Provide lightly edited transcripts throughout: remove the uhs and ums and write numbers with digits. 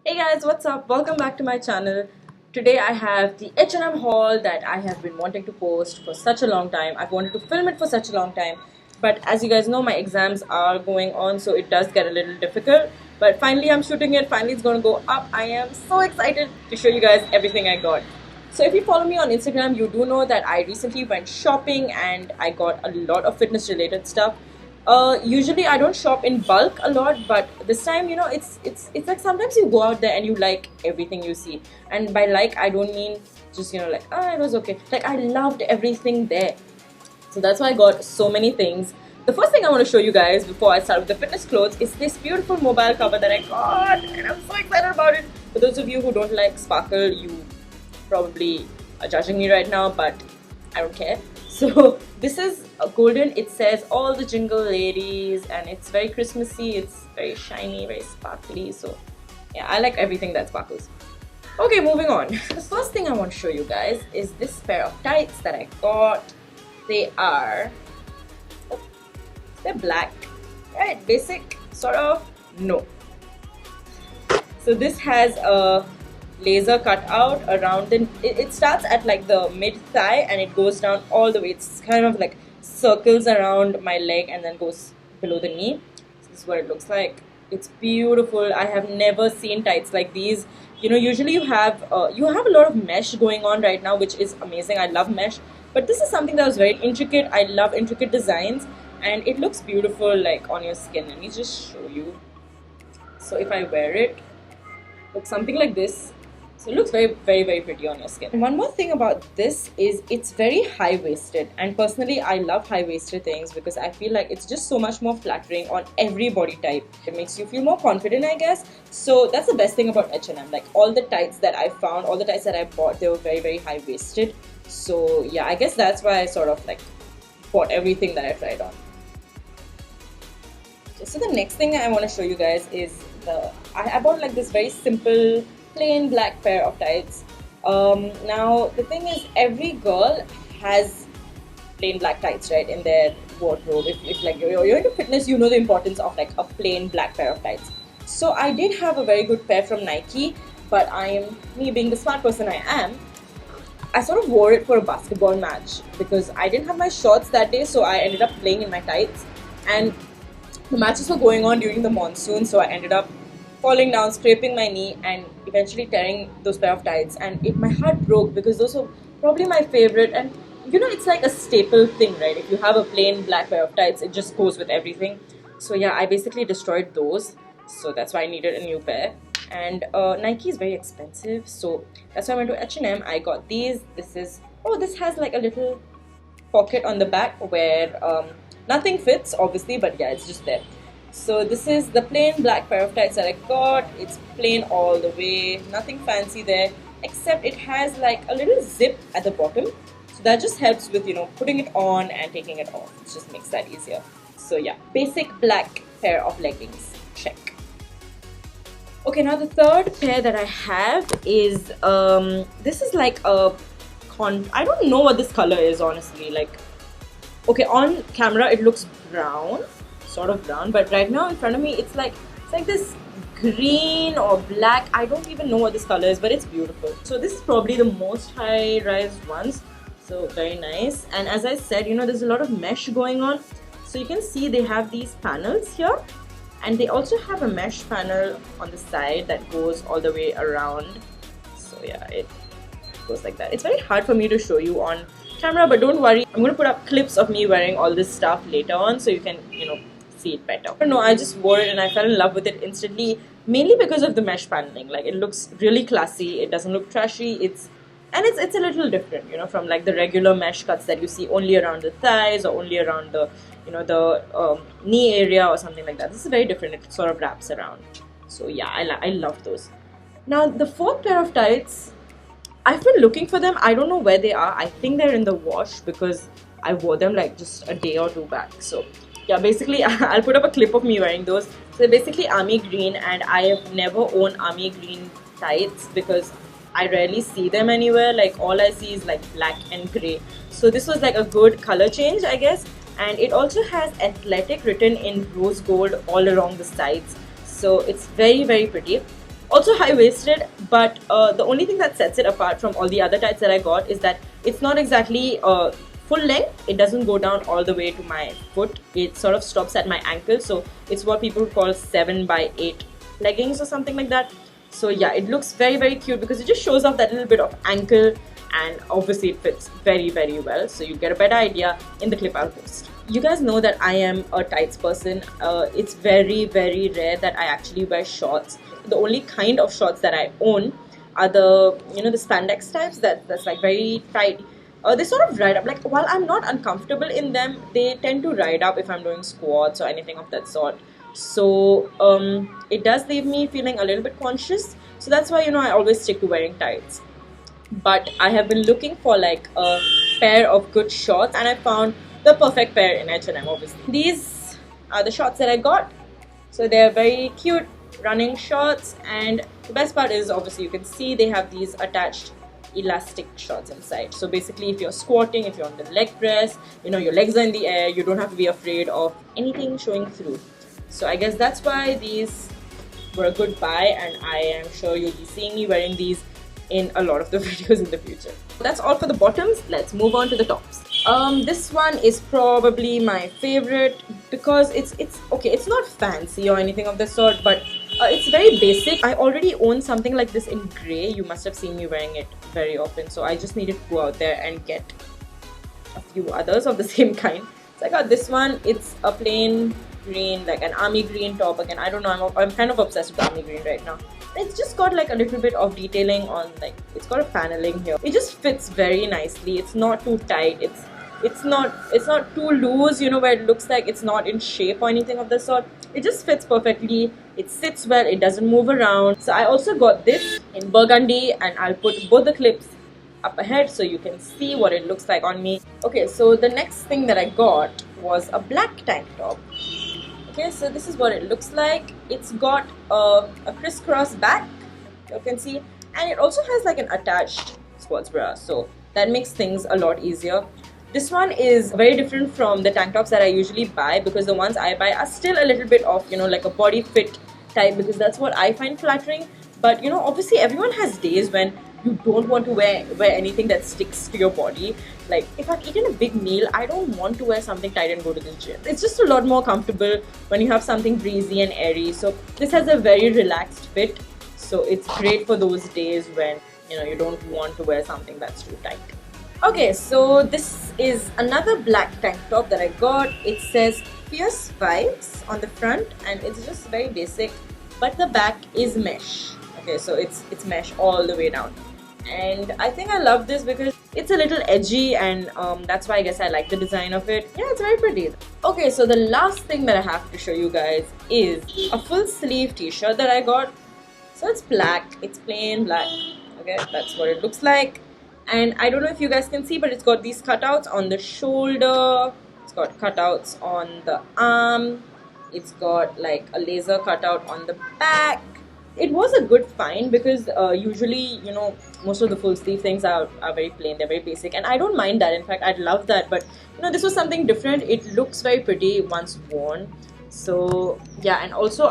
Hey guys, what's up? Welcome back to my channel. Today I have the H&M haul that I have been wanting to post for such a long time. I've wanted to film it for such a long time. But as you guys know, my exams are going on, so it does get a little difficult. But finally I'm shooting it. Finally it's going to go up. I am so excited to show you guys everything I got. So if you follow me on Instagram, you do know that I recently went shopping and I got a lot of fitness related stuff. Usually I don't shop in bulk a lot, but this time, it's like sometimes you go out there and you like everything you see. And by like, I don't mean just, like, it was okay. Like, I loved everything there. So that's why I got so many things. The first thing I want to show you guys before I start with the fitness clothes is this beautiful mobile cover that I got, and I'm so excited about it. For those of you who don't like sparkle, you probably are judging me right now, but I don't care. So this is a golden. It says all the jingle ladies, and it's very Christmassy. It's very shiny, very sparkly. So yeah, I like everything that sparkles. Okay, moving on. The first thing I want to show you guys is this pair of tights that I got. They're black, right? Basic, sort of. No. So this has a laser cut out around it starts at like the mid thigh and it goes down all the way. It's kind of like circles around my leg and then goes below the knee. So this is what it looks like. It's beautiful. I have never seen tights like these. Usually you have a lot of mesh going on right now, which is amazing. I love mesh, but this is something that was very intricate. I love intricate designs and it looks beautiful like on your skin. Let me just show you. So if I wear it, looks something like this. So it looks very, very, very pretty on your skin. And one more thing about this is it's very high-waisted. And personally, I love high-waisted things because I feel like it's just so much more flattering on every body type. It makes you feel more confident, I guess. So that's the best thing about H&M. Like all the tights that I found, all the tights that I bought, they were very, very high-waisted. So yeah, I guess that's why I sort of like bought everything that I tried on. So the next thing I want to show you guys is I bought like this very simple plain black pair of tights. Now the thing is, every girl has plain black tights, right, in their wardrobe. If like you're into fitness, you know the importance of like a plain black pair of tights. So I did have a very good pair from Nike, but me being the smart person I am, I sort of wore it for a basketball match because I didn't have my shorts that day, so I ended up playing in my tights. And the matches were going on during the monsoon, so I ended up falling down, scraping my knee, and eventually tearing those pair of tights. And my heart broke because those were probably my favorite. And it's like a staple thing, right? If you have a plain black pair of tights, it just goes with everything. So yeah, I basically destroyed those. So that's why I needed a new pair. And Nike is very expensive, so that's why I went to H&M. I got these. This has like a little pocket on the back where nothing fits, obviously, but yeah, it's just there. So this is the plain black pair of tights that I got. It's plain all the way, nothing fancy there, except it has like a little zip at the bottom. So that just helps with, putting it on and taking it off. It just makes that easier. So yeah, basic black pair of leggings. Check. Okay, now the third pair that I have is, this is like I don't know what this color is, honestly. Like, okay, on camera it looks brown, sort of brown, but right now in front of me it's like this green or black. I don't even know what this color is, but it's beautiful. So this is probably the most high-rise ones, so very nice. And as I said, there's a lot of mesh going on, so you can see they have these panels here, and they also have a mesh panel on the side that goes all the way around. So yeah, it goes like that. It's very hard for me to show you on camera, but don't worry, I'm going to put up clips of me wearing all this stuff later on so you can see it better. No, I just wore it and I fell in love with it instantly, mainly because of the mesh paneling. Like, it looks really classy, it doesn't look trashy, it's a little different, from like the regular mesh cuts that you see only around the thighs or only around the knee area or something like that. This is very different. It sort of wraps around. So yeah, I love those. Now the fourth pair of tights, I've been looking for them. I don't know where they are. I think they're in the wash because I wore them like just a day or two back. So yeah, basically I'll put up a clip of me wearing those. So they're basically army green, and I have never owned army green tights because I rarely see them anywhere. Like, all I see is like black and grey. So this was like a good color change, I guess. And it also has Athltc written in rose gold all along the sides. So it's very, very pretty. Also high-waisted, but the only thing that sets it apart from all the other tights that I got is that it's not exactly full length. It doesn't go down all the way to my foot. It sort of stops at my ankle, so it's what people call 7x8 leggings or something like that. So yeah, it looks very, very cute because it just shows off that little bit of ankle, and obviously it fits very, very well. So you get a better idea in the clip I'll post. You guys know that I am a tights person. It's very, very rare that I actually wear shorts. The only kind of shorts that I own are the, you know, the spandex types that's like very tight. They sort of ride up. Like, while I'm not uncomfortable in them, they tend to ride up if I'm doing squats or anything of that sort. So it does leave me feeling a little bit conscious. So that's why, you know, I always stick to wearing tights. But I have been looking for like a pair of good shorts, and I found the perfect pair in H&M, obviously. These are the shorts that I got. So they're very cute running shorts, and the best part is obviously you can see they have these attached elastic shorts inside. So basically, if you're squatting, if you're on the leg press, you know, your legs are in the air, you don't have to be afraid of anything showing through. So I guess that's why these were a good buy, and I am sure you'll be seeing me wearing these in a lot of the videos in the future. That's all for the bottoms. Let's move on to the tops. This one is probably my favorite because it's okay, it's not fancy or anything of the sort, but it's very basic. I already own something like this in grey. You must have seen me wearing it very often, so I just needed to go out there and get a few others of the same kind. So I got this one. It's a plain green, like an army green top. Again, I don't know, I'm kind of obsessed with army green right now. It's just got like a little bit of detailing on, like, it's got a paneling here. It just fits very nicely. It's not too tight. It's not too loose, you know, where it looks like it's not in shape or anything of the sort. It just fits perfectly. It sits well. It doesn't move around. So I also got this in burgundy, and I'll put both the clips up ahead so you can see what it looks like on me. Okay, so the next thing that I got was a black tank top. Okay, so this is what it looks like. It's got a crisscross back, you can see, and it also has like an attached sports bra, so that makes things a lot easier. This one is very different from the tank tops that I usually buy, because the ones I buy are still a little bit of, you know, like a body fit type, because that's what I find flattering. But you know, obviously everyone has days when you don't want to wear anything that sticks to your body. Like, if I've eaten a big meal, I don't want to wear something tight and go to the gym. It's just a lot more comfortable when you have something breezy and airy. So this has a very relaxed fit, so it's great for those days when, you know, you don't want to wear something that's too tight. Okay, so this is another black tank top that I got. It says Fierce Vibes on the front, and it's just very basic, but the back is mesh. Okay, so it's mesh all the way down, and I think I love this because it's a little edgy, and that's why I guess I like the design of it. Yeah, it's very pretty. Okay, so the last thing that I have to show you guys is a full sleeve t-shirt that I got. So it's black, it's plain black. Okay, that's what it looks like. And I don't know if you guys can see, but it's got these cutouts on the shoulder, it's got cutouts on the arm, it's got like a laser cutout on the back. It was a good find because usually, you know, most of the full sleeve things are very plain, they're very basic, and I don't mind that. In fact, I'd love that, but you know, this was something different. It looks very pretty once worn. So yeah, and also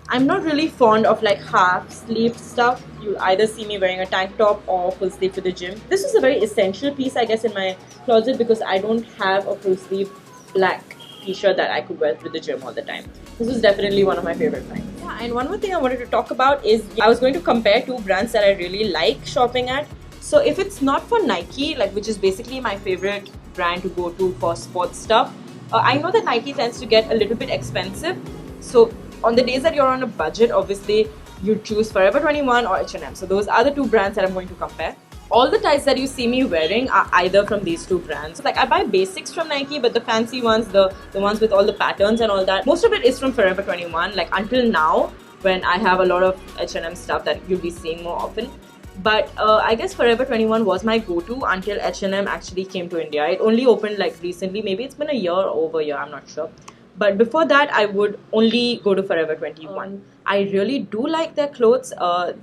I'm not really fond of like half sleeve stuff. You'll either see me wearing a tank top or full sleeve to the gym. This is a very essential piece, I guess, in my closet because I don't have a full sleeve black t-shirt that I could wear to the gym all the time. This is definitely one of my favorite finds. Yeah, and one more thing I wanted to talk about is I was going to compare two brands that I really like shopping at. So if it's not for Nike, like, which is basically my favorite brand to go to for sports stuff, I know that Nike tends to get a little bit expensive. So on the days that you're on a budget, obviously you choose Forever 21 or H&M. So those are the two brands that I'm going to compare. All the tights that you see me wearing are either from these two brands. Like, I buy basics from Nike, but the fancy ones, the ones with all the patterns and all that, most of it is from Forever 21, like until now, when I have a lot of H&M stuff that you'll be seeing more often. But I guess Forever 21 was my go-to until H&M actually came to India. It only opened like recently, maybe it's been a year or over a year, I'm not sure. But before that, I would only go to Forever 21. I really do like their clothes.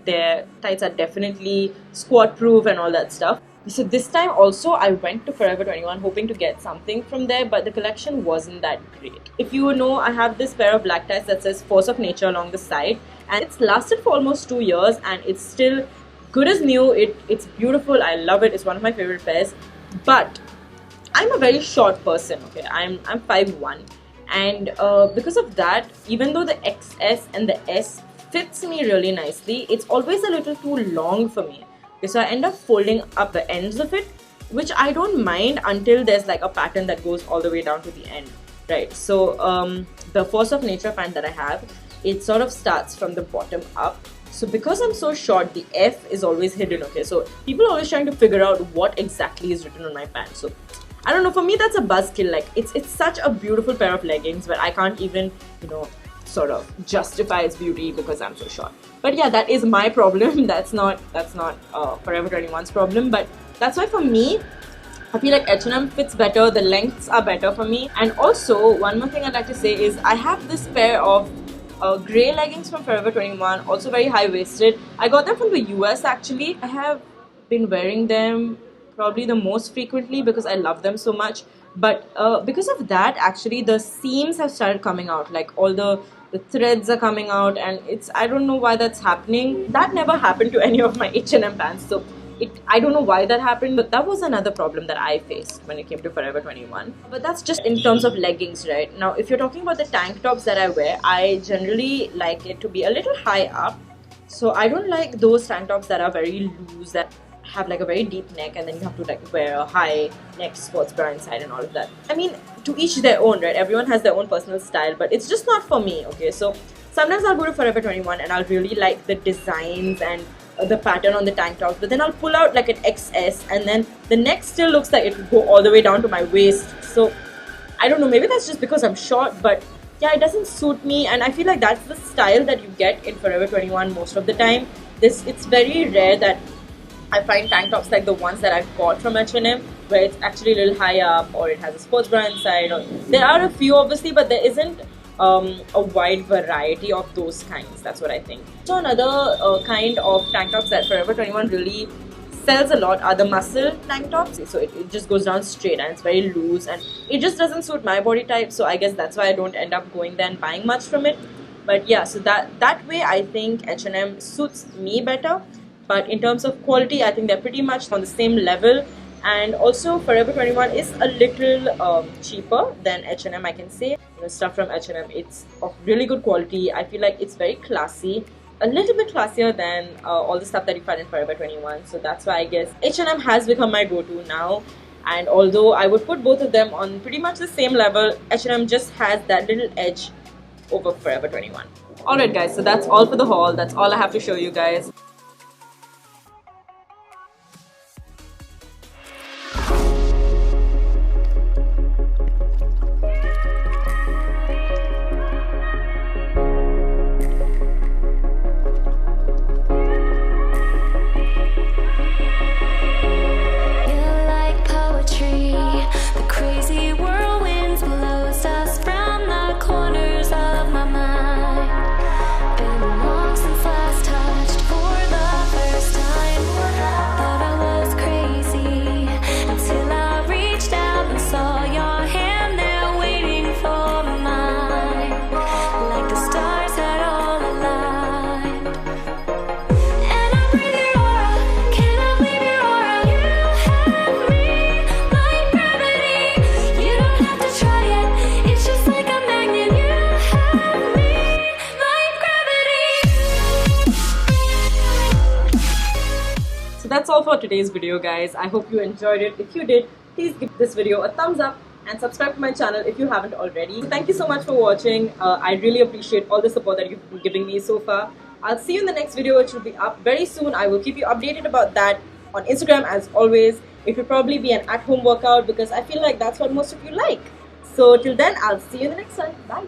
Their tights are definitely squat proof and all that stuff. So this time also, I went to Forever 21 hoping to get something from there, but the collection wasn't that great. If you know, I have this pair of black tights that says Force of Nature along the side, and it's lasted for almost 2 years and it's still good as new. It's beautiful. I love it. It's one of my favorite pairs. But I'm a very short person. Okay, I'm 5'1", and because of that, even though the XS and the S fits me really nicely, it's always a little too long for me. Okay, so I end up folding up the ends of it, which I don't mind until there's like a pattern that goes all the way down to the end, right? So the Force of Nature pant that I have, it sort of starts from the bottom up. So because I'm so short, the F is always hidden. Okay, so people are always trying to figure out what exactly is written on my pant. So I don't know, for me that's a buzzkill. Like it's such a beautiful pair of leggings, but I can't even, sort of justify its beauty because I'm so short. But yeah, that is my problem. That's not Forever 21's problem. But that's why for me, I feel like H&M fits better. The lengths are better for me. And also, one more thing I'd like to say is I have this pair of grey leggings from Forever 21, also very high-waisted. I got them from the US actually. I have been wearing them probably the most frequently because I love them so much. But because of that, actually the seams have started coming out. Like all the threads are coming out, and I don't know why that's happening. That never happened to any of my H&M pants, so I don't know why that happened, but that was another problem that I faced when it came to Forever 21. But that's just in terms of leggings, right? Now, if you're talking about the tank tops that I wear, I generally like it to be a little high up. So I don't like those tank tops that are very loose, that have like a very deep neck, and then you have to like wear a high neck sports bra inside and all of that. I mean, to each their own, right? Everyone has their own personal style, but it's just not for me, okay? So sometimes I'll go to Forever 21 and I'll really like the designs and the pattern on the tank tops, but then I'll pull out like an XS and then the neck still looks like it will go all the way down to my waist. So I don't know, maybe that's just because I'm short, but yeah, it doesn't suit me, and I feel like that's the style that you get in Forever 21 most of the time. It's very rare that I find tank tops like the ones that I've bought from H&M where it's actually a little high up or it has a sports bra inside. Or there are a few obviously, but there isn't a wide variety of those kinds. That's what I think. So another kind of tank tops that Forever 21 really sells a lot are the muscle tank tops. So it just goes down straight and it's very loose and it just doesn't suit my body type. So I guess that's why I don't end up going there and buying much from it. But yeah, so that way I think H&M suits me better. But in terms of quality, I think they're pretty much on the same level. And also Forever 21 is a little cheaper than H&M, I can say. Stuff from H&M, it's of really good quality. I feel like it's very classy, a little bit classier than all the stuff that you find in Forever 21. So that's why I guess H&M has become my go-to now. And although I would put both of them on pretty much the same level, H&M just has that little edge over Forever 21. Alright guys, so that's all for the haul. That's all I have to show you guys. That's all for today's video, guys. I hope you enjoyed it. If you did, please give this video a thumbs up and subscribe to my channel if you haven't already. Thank you so much for watching. I really appreciate all the support that you've been giving me so far. I'll see you in the next video, which will be up very soon. I will keep you updated about that on Instagram as always. It will probably be an at-home workout because I feel like that's what most of you like. So till then, I'll see you in the next one. Bye.